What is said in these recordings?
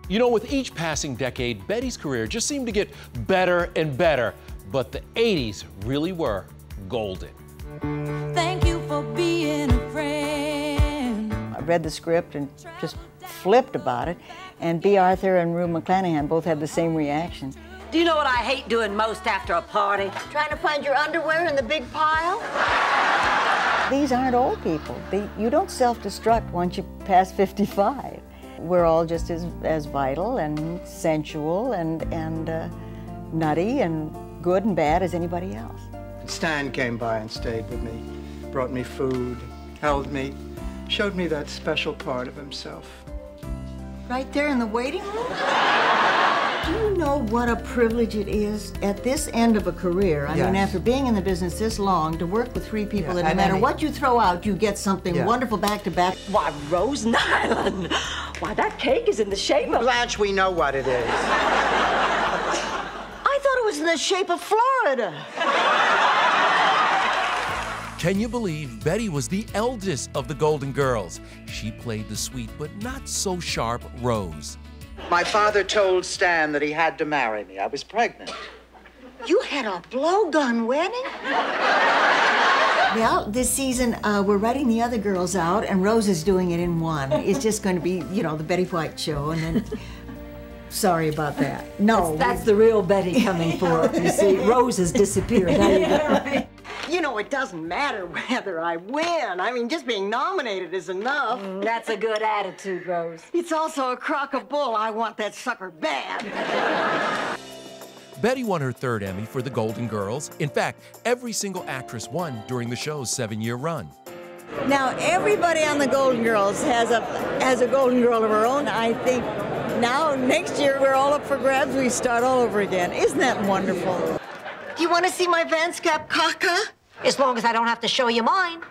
You know, with each passing decade, Betty's career just seemed to get better and better. But the 80s really were golden. Thank you for being a friend. I read the script and just flipped about it. And B. Arthur and Rue McClanahan both had the same reaction. Do you know what I hate doing most after a party? Trying to find your underwear in the big pile? These aren't old people. You don't self-destruct once you pass 55. We're all just as vital and sensual and nutty and good and bad as anybody else. Stan came by and stayed with me, brought me food, held me, showed me that special part of himself. Right there in the waiting room? Do you know what a privilege it is at this end of a career? I mean, after being in the business this long, to work with three people that no matter what you throw out, you get something wonderful back to back. Why, Rose Nyland. Why, that cake is in the shape of... Blanche, we know what it is. I thought it was in the shape of Florida. Can you believe Betty was the eldest of the Golden Girls? She played the sweet but not so sharp Rose. My father told Stan that he had to marry me. I was pregnant. You had a blowgun wedding? Well, this season, we're writing the other girls out, and Rose is doing it in one. It's just going to be, you know, the Betty White show, and then... Sorry about that. No. That's the real Betty coming forth. You see, Rose has disappeared. There you go. You know, it doesn't matter whether I win. I mean, just being nominated is enough. That's a good attitude, Rose. It's also a crock of bull. I want that sucker bad. Betty won her third Emmy for the Golden Girls. In fact, every single actress won during the show's 7-year run. Now, everybody on the Golden Girls has a Golden Girl of her own. I think now, next year, we're all up for grabs. We start all over again. Isn't that wonderful? Do you want to see my Vans Cap caca? As long as I don't have to show you mine.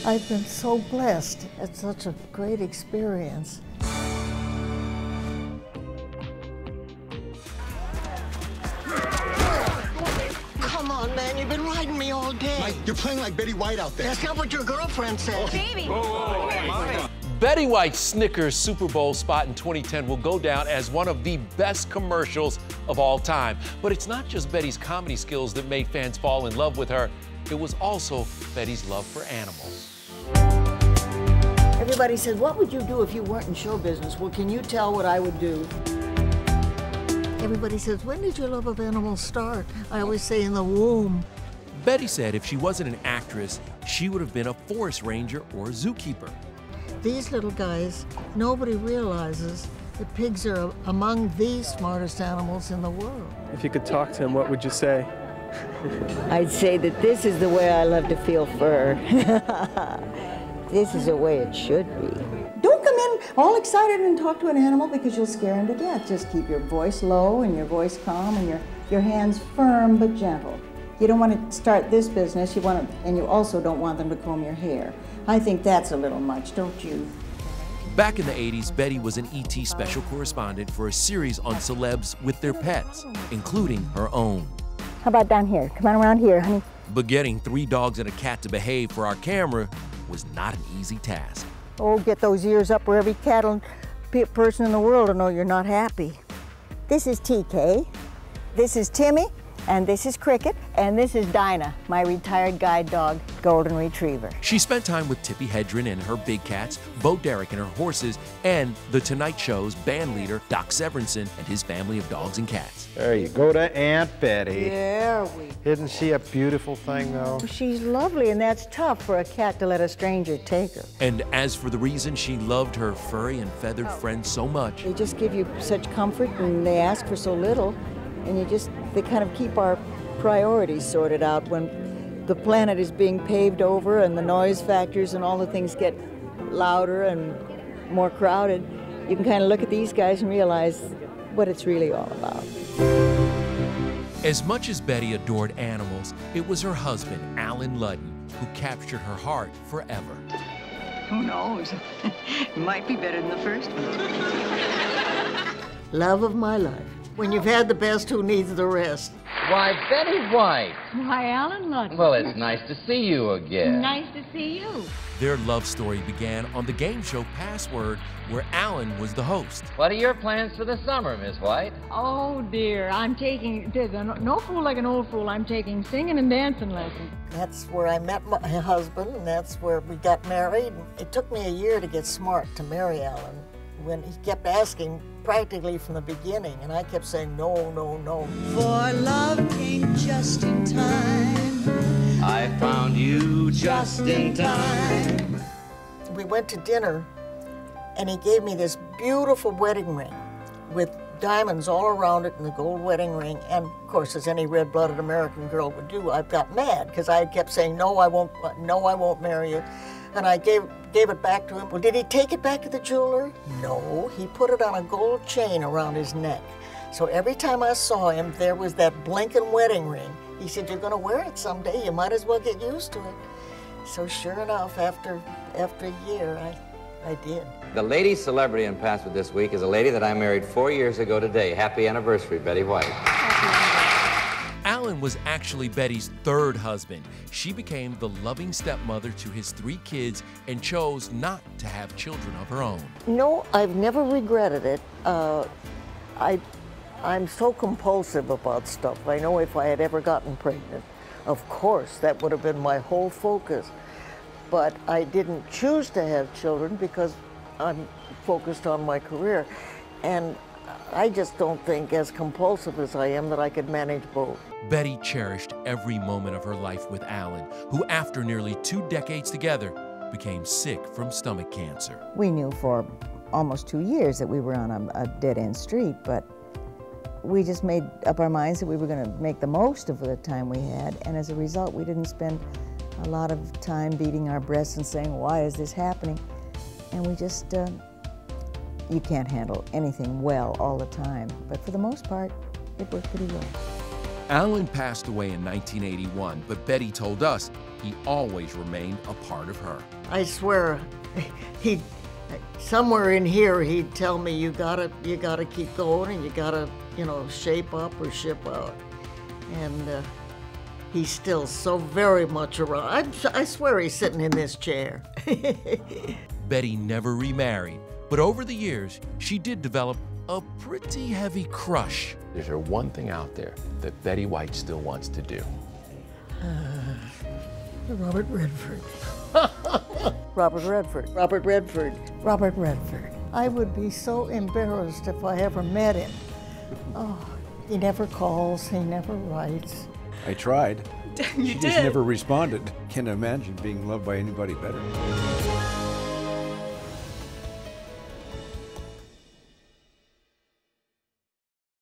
I've been so blessed. It's such a great experience. Come on, man, you've been riding me all day. Mike, you're playing like Betty White out there. That's not what your girlfriend said. Baby. Betty White's Snickers Super Bowl spot in 2010 will go down as one of the best commercials of all time. But it's not just Betty's comedy skills that made fans fall in love with her. It was also Betty's love for animals. Everybody says, what would you do if you weren't in show business? Well, can you tell what I would do? Everybody says, when did your love of animals start? I always say in the womb. Betty said if she wasn't an actress, she would have been a forest ranger or a zookeeper. These little guys, nobody realizes that pigs are among the smartest animals in the world. If you could talk to him, what would you say? I'd say that this is the way I love to feel fur. This is the way it should be. Don't come in all excited and talk to an animal because you'll scare him to death. Just keep your voice low and your voice calm and your hands firm but gentle. You don't want to start this business, and you also don't want them to comb your hair. I think that's a little much, don't you? Back in the 80s, Betty was an ET special correspondent for a series on celebs with their pets, including her own. How about down here? Come on around here, honey. But getting 3 dogs and a cat to behave for our camera was not an easy task. Oh, get those ears up where every cat and person in the world will know you're not happy. This is TK, this is Timmy, and this is Cricket, and this is Dinah, my retired guide dog, golden retriever. She spent time with Tippi Hedren and her big cats, Bo Derek and her horses, and The Tonight Show's band leader, Doc Severinsen, and his family of dogs and cats. There you go to Aunt Betty. There we go. Isn't she a beautiful thing, though? She's lovely, and that's tough for a cat to let a stranger take her. And as for the reason she loved her furry and feathered friends so much, they just give you such comfort, and they ask for so little. And they kind of keep our priorities sorted out when the planet is being paved over and the noise factors and all the things get louder and more crowded. You can kind of look at these guys and realize what it's really all about. As much as Betty adored animals, it was her husband, Allen Ludden, who captured her heart forever. Who knows? It might be better than the first one. Love of my life. When you've had the best, who needs the rest? Why, Betty White. Why, Allen Ludden. Well, it's nice to see you again. Nice to see you. Their love story began on the game show Password, where Allen was the host. What are your plans for the summer, Miss White? Oh, dear. I'm taking, no fool like an old fool, I'm taking singing and dancing lessons. That's where I met my husband, and that's where we got married. It took me a year to get smart to marry Allen, when he kept asking practically from the beginning, and I kept saying no, no, no. For love came just in time. I found you just in time. We went to dinner, and he gave me this beautiful wedding ring with diamonds all around it and the gold wedding ring. And of course, as any red-blooded American girl would do, I got mad because I kept saying, no, I won't marry you. And I gave it back to him. Well, did he take it back to the jeweler? No, he put it on a gold chain around his neck. So every time I saw him, there was that blinking wedding ring. He said, you're gonna wear it someday, you might as well get used to it. So sure enough, after a year, I did. The lady celebrity in Password this week is a lady that I married 4 years ago today. Happy anniversary, Betty White. Allen was actually Betty's third husband. She became the loving stepmother to his 3 kids and chose not to have children of her own. No, I've never regretted it. I'm so compulsive about stuff. I know if I had ever gotten pregnant, of course, that would have been my whole focus. But I didn't choose to have children because I'm focused on my career. And I just don't think, as compulsive as I am, that I could manage both. Betty cherished every moment of her life with Allen, who after nearly 2 decades together, became sick from stomach cancer. We knew for almost 2 years that we were on a dead-end street, but we just made up our minds that we were going to make the most of the time we had, and as a result, we didn't spend a lot of time beating our breasts and saying, why is this happening? And we just, you can't handle anything well all the time, but for the most part, it worked pretty well. Allen passed away in 1981, but Betty told us he always remained a part of her. I swear, somewhere in here, he'd tell me, you gotta keep going, and you gotta, shape up or ship out. And he's still so very much around. I swear he's sitting in this chair. Betty never remarried, but over the years, she did develop a pretty heavy crush. Is there one thing out there that Betty White still wants to do? Robert Redford. Robert Redford. Robert Redford. Robert Redford. I would be so embarrassed if I ever met him. Oh, he never calls, he never writes. I tried. You She did? just never responded. Can't imagine being loved by anybody better.